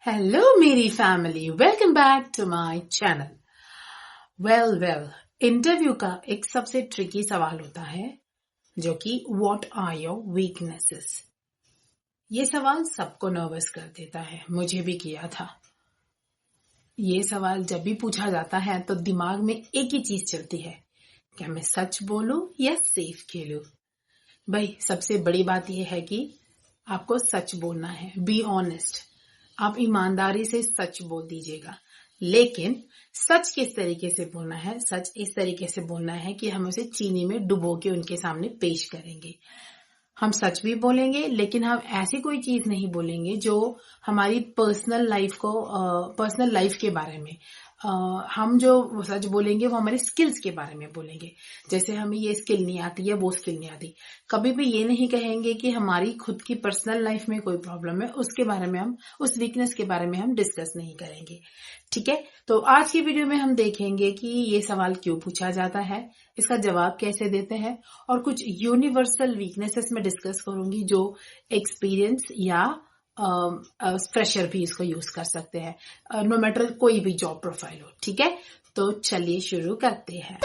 Hello मेरी family, welcome back to my channel. Well interview का एक सबसे ट्रिकी सवाल होता है जो कि व्हाट आर योर वीकनेसेस। ये सवाल सबको नर्वस कर देता है, मुझे भी किया था। ये सवाल जब भी पूछा जाता है तो दिमाग में एक ही चीज चलती है, क्या मैं सच बोलूं या सेफ खेलूं। भाई सबसे बड़ी बात यह है कि आपको सच बोलना है, बी ऑनेस्ट। आप ईमानदारी से सच बोल दीजिएगा, लेकिन सच किस तरीके से बोलना है? सच इस तरीके से बोलना है कि हम उसे चीनी में डुबो के उनके सामने पेश करेंगे। हम सच भी बोलेंगे, लेकिन हम ऐसी कोई चीज नहीं बोलेंगे जो हमारी पर्सनल लाइफ के बारे में। हम जो सच बोलेंगे वो हमारे स्किल्स के बारे में बोलेंगे। जैसे हमें ये स्किल नहीं आती या वो स्किल नहीं आती। कभी भी ये नहीं कहेंगे कि हमारी खुद की पर्सनल लाइफ में कोई प्रॉब्लम है, उसके बारे में हम उस वीकनेस के बारे में हम डिस्कस नहीं करेंगे। ठीक है, तो आज की वीडियो में हम देखेंगे कि ये सवाल क्यों पूछा जाता है, इसका जवाब कैसे देते हैं, और कुछ यूनिवर्सल वीकनेसेस में डिस्कस करूंगी जो एक्सपीरियंस या फ्रेशर भी इसको यूज कर सकते हैं, नो मैटर कोई भी जॉब प्रोफाइल हो। ठीक है, तो चलिए शुरू करते हैं।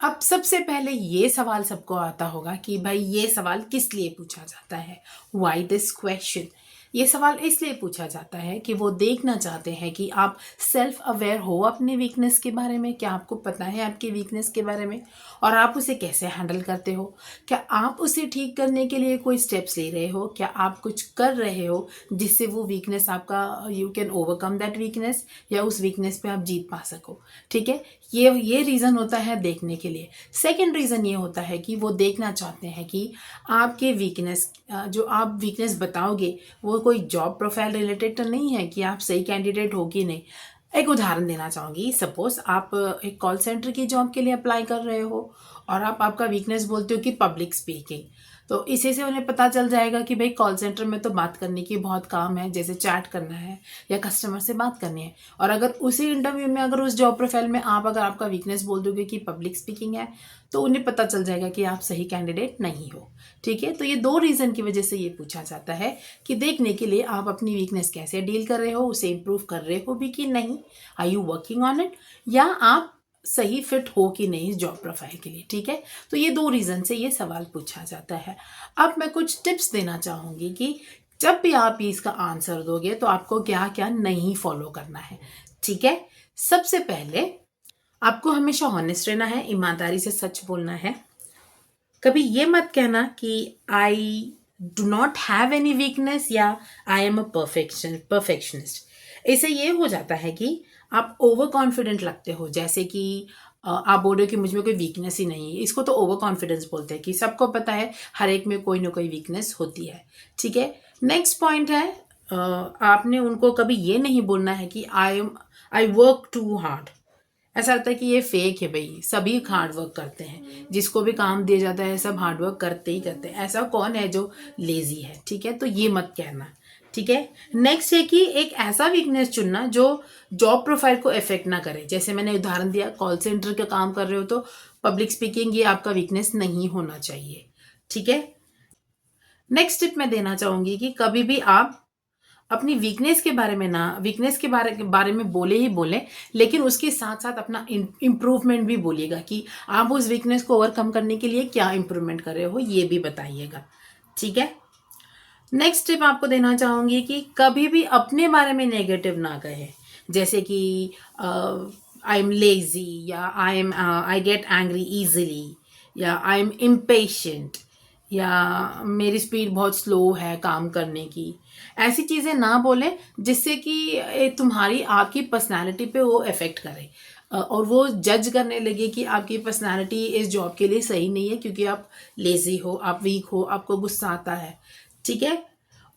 अब सबसे पहले ये सवाल सबको आता होगा कि भाई ये सवाल किस लिए पूछा जाता है, व्हाई दिस क्वेश्चन। ये सवाल इसलिए पूछा जाता है कि वो देखना चाहते हैं कि आप सेल्फ अवेयर हो अपने वीकनेस के बारे में, क्या आपको पता है आपके वीकनेस के बारे में और आप उसे कैसे हैंडल करते हो। क्या आप उसे ठीक करने के लिए कोई स्टेप्स ले रहे हो, क्या आप कुछ कर रहे हो जिससे वो वीकनेस आपका, you can overcome that weakness, या उस वीकनेस पे आप जीत पा सको। ठीक है, ये रीजन होता है देखने के लिए। सेकेंड रीजन ये होता है कि वो देखना चाहते हैं कि आपके वीकनेस, जो आप वीकनेस बताओगे वो कोई जॉब प्रोफाइल रिलेटेड तो नहीं है कि आप सही कैंडिडेट हो कि नहीं। एक उदाहरण देना चाहूंगी। सपोज आप एक कॉल सेंटर की जॉब के लिए अप्लाई कर रहे हो और आप आपका वीकनेस बोलते हो कि पब्लिक स्पीकिंग। तो इसी से उन्हें पता चल जाएगा कि भाई कॉल सेंटर में तो बात करने की बहुत काम है, जैसे चैट करना है या कस्टमर से बात करनी है। और अगर उसी इंटरव्यू में, अगर उस जॉब प्रोफाइल में आप अगर आपका वीकनेस बोल दोगे कि पब्लिक स्पीकिंग है, तो उन्हें पता चल जाएगा कि आप सही कैंडिडेट नहीं हो। ठीक है, तो ये दो रीजन की वजह से ये पूछा जाता है कि देखने के लिए आप अपनी वीकनेस कैसे डील कर रहे हो, उसे इंप्रूव कर रहे हो भी कि नहीं, are you working on it, या आप सही फिट हो कि नहीं इस जॉब प्रोफाइल के लिए। ठीक है, तो ये दो रीजन से ये सवाल पूछा जाता है। अब मैं कुछ टिप्स देना चाहूंगी कि जब भी आप इसका आंसर दोगे तो आपको क्या क्या नहीं फॉलो करना है। ठीक है, सबसे पहले आपको हमेशा ऑनेस्ट रहना है, ईमानदारी से सच बोलना है। कभी ये मत कहना कि I do not have any weakness या आई एम अ परफेक्शनिस्ट। इससे ये हो जाता है कि आप ओवर कॉन्फिडेंट लगते हो, जैसे कि आप बोल रहे हो कि मुझ में कोई वीकनेस ही नहीं है। इसको तो ओवर कॉन्फिडेंस बोलते हैं कि सबको पता है हर एक में कोई ना कोई वीकनेस होती है। ठीक है, नेक्स्ट पॉइंट है, आपने उनको कभी ये नहीं बोलना है कि आई वर्क टू हार्ड। ऐसा लगता है कि ये फेक है। भाई सभी हार्ड वर्क करते हैं, जिसको भी काम दिया जाता है सब हार्ड वर्क करते ही करते हैं। ऐसा कौन है जो लेजी है? ठीक है, तो ये मत कहना। ठीक है, नेक्स्ट है कि एक ऐसा वीकनेस चुनना जो जॉब प्रोफाइल को इफेक्ट ना करे। जैसे मैंने उदाहरण दिया, कॉल सेंटर का काम कर रहे हो तो पब्लिक स्पीकिंग ये आपका वीकनेस नहीं होना चाहिए। ठीक है, नेक्स्ट टिप मैं देना चाहूंगी कि कभी भी आप अपनी वीकनेस के बारे में ना, वीकनेस के बारे में बोले ही बोले, लेकिन उसके साथ साथ अपना इम्प्रूवमेंट भी बोलिएगा कि आप उस वीकनेस को ओवरकम करने के लिए क्या इम्प्रूवमेंट कर रहे हो, ये भी बताइएगा। ठीक है, नेक्स्ट टिप आपको देना चाहूंगी कि कभी भी अपने बारे में नेगेटिव ना कहे। जैसे कि आई एम लेजी, या आई गेट एंग्री इजीली, या आई एम इम्पेशेंट, या मेरी स्पीड बहुत स्लो है काम करने की। ऐसी चीजें ना बोले जिससे कि तुम्हारी आपकी पर्सनालिटी पे वो इफेक्ट करे और वो जज करने लगे कि आपकी पर्सनालिटी इस जॉब के लिए सही नहीं है क्योंकि आप लेजी हो, आप वीक हो, आपको गुस्सा आता है। ठीक है,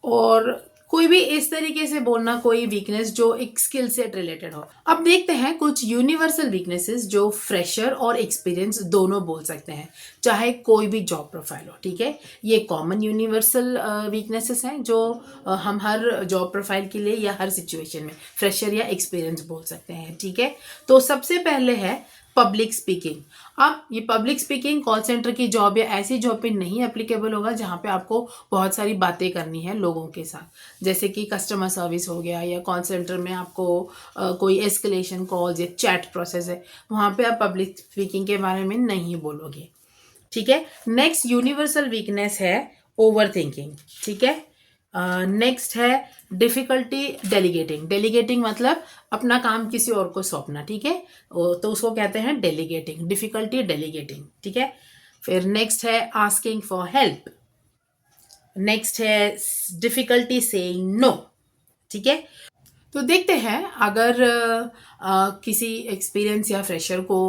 और कोई भी इस तरीके से बोलना कोई वीकनेस जो एक स्किल सेट रिलेटेड हो। अब देखते हैं कुछ यूनिवर्सल वीकनेसेस जो फ्रेशर और एक्सपीरियंस दोनों बोल सकते हैं, चाहे कोई भी जॉब प्रोफाइल हो। ठीक है, ये कॉमन यूनिवर्सल वीकनेसेस हैं जो हम हर जॉब प्रोफाइल के लिए या हर सिचुएशन में फ्रेशर या एक्सपीरियंस बोल सकते हैं। ठीक है, तो सबसे पहले है पब्लिक स्पीकिंग। अब ये पब्लिक स्पीकिंग कॉल सेंटर की जॉब या ऐसी जॉब पे नहीं एप्लीकेबल होगा जहाँ पे आपको बहुत सारी बातें करनी है लोगों के साथ, जैसे कि कस्टमर सर्विस हो गया, या कॉल सेंटर में आपको कोई एस्केलेशन कॉल्स या चैट प्रोसेस है, वहाँ पे आप पब्लिक स्पीकिंग के बारे में नहीं बोलोगे। ठीक है। नेक्स्ट यूनिवर्सल वीकनेस है ओवर थिंकिंग। ठीक है। नेक्स्ट है डिफिकल्टी डेलीगेटिंग। डेलीगेटिंग मतलब अपना काम किसी और को सौंपना। ठीक है। तो उसको कहते हैं डेलीगेटिंग, डिफिकल्टी डेलीगेटिंग। ठीक है। फिर नेक्स्ट है आस्किंग फॉर हेल्प। नेक्स्ट है डिफिकल्टी सेइंग नो। ठीक है। तो देखते हैं अगर किसी एक्सपीरियंस या फ्रेशर को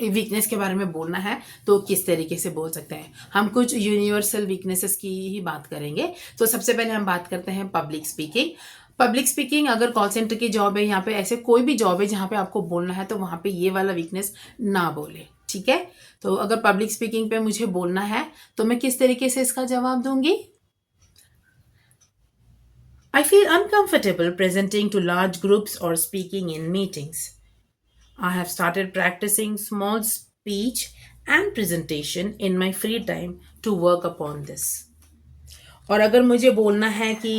वीकनेस के बारे में बोलना है तो किस तरीके से बोल सकते हैं। हम कुछ यूनिवर्सल वीकनेसेस की ही बात करेंगे। तो सबसे पहले हम बात करते हैं पब्लिक स्पीकिंग। पब्लिक स्पीकिंग अगर कॉल सेंटर की जॉब है, यहाँ पे ऐसे कोई भी जॉब है जहाँ पे आपको बोलना है, तो वहाँ पे ये वाला वीकनेस ना बोले। ठीक है। तो अगर पब्लिक स्पीकिंग पे मुझे बोलना है तो मैं किस तरीके से इसका जवाब दूंगी। I feel uncomfortable presenting to large groups or speaking in meetings. I have started practicing small speech and presentation in my free time to work upon this. और अगर मुझे बोलना है कि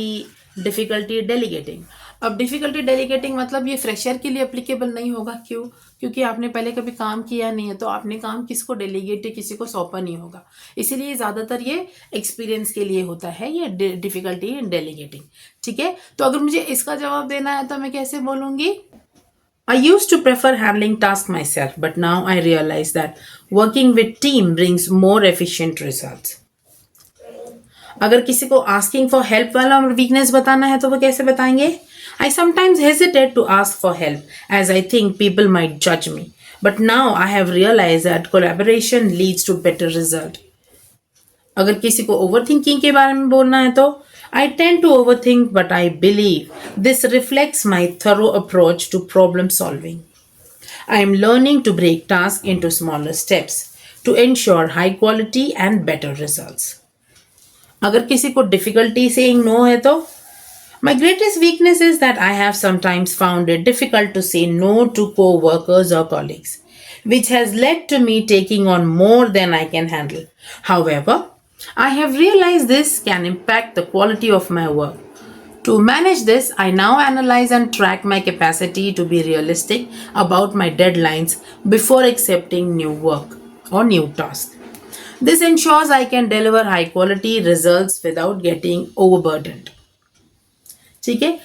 डिफिकल्टी डेलीगेटिंग, अब डिफिकल्टी डेलीगेटिंग मतलब ये fresher के लिए एप्लीकेबल नहीं होगा। क्यों? क्योंकि आपने पहले कभी काम किया नहीं है, तो आपने काम किसको डेलीगेट, किसी को सौंपा नहीं होगा। इसीलिए ज़्यादातर ये एक्सपीरियंस के लिए होता है, ये डिफिकल्टी इन डेलीगेटिंग। ठीक है। तो अगर मुझे इसका जवाब देना है तो मैं कैसे बोलूँगी। I used to prefer handling tasks myself, but now I realize that working with team brings more efficient results. अगर किसी को आस्किंग फॉर हेल्प वाला वीकनेस बताना है तो वो कैसे बताएंगे। I sometimes hesitate to ask for help as I think people might जज me, but now I have realise that collaboration leads to better result. अगर किसी को ओवर थिंकिंग के बारे में बोलना है तो I tend to overthink, but I believe this reflects my thorough approach to problem solving. I am learning to break tasks into smaller steps to ensure high quality and better results. अगर किसी को difficulty saying no है तो my greatest weakness is that I have sometimes found it difficult to say no to co-workers or colleagues, which has led to me taking on more than I can handle. However, I have realized this can impact the quality of my work. To manage this, I now analyze and track my capacity to be realistic about my deadlines before accepting new work or new tasks. This ensures I can deliver high quality results without getting overburdened. ठीक है।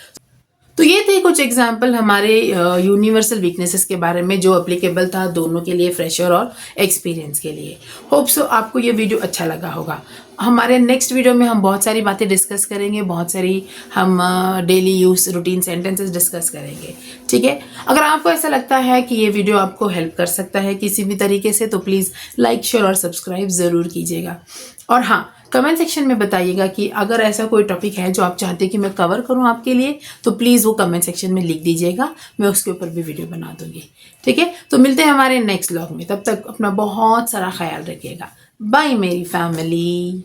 तो ये थे कुछ example हमारे universal weaknesses के बारे में जो एप्लीकेबल था दोनों के लिए, फ्रेशर और एक्सपीरियंस के लिए। होप सो आपको ये वीडियो अच्छा लगा होगा। हमारे नेक्स्ट वीडियो में हम बहुत सारी बातें डिस्कस करेंगे, बहुत सारी हम daily use routine sentences discuss करेंगे। ठीक है। अगर आपको ऐसा लगता है कि ये वीडियो आपको हेल्प कर सकता है किसी भी तरीके से तो प्लीज़ लाइक, शेयर और सब्सक्राइब ज़रूर कीजिएगा। और हाँ, कमेंट सेक्शन में बताइएगा कि अगर ऐसा कोई टॉपिक है जो आप चाहते हैं कि मैं कवर करूं आपके लिए, तो प्लीज़ वो कमेंट सेक्शन में लिख दीजिएगा, मैं उसके ऊपर भी वीडियो बना दूंगी। ठीक है। तो मिलते हैं हमारे नेक्स्ट व्लॉग में, तब तक अपना बहुत सारा ख्याल रखिएगा। बाय मेरी फैमिली।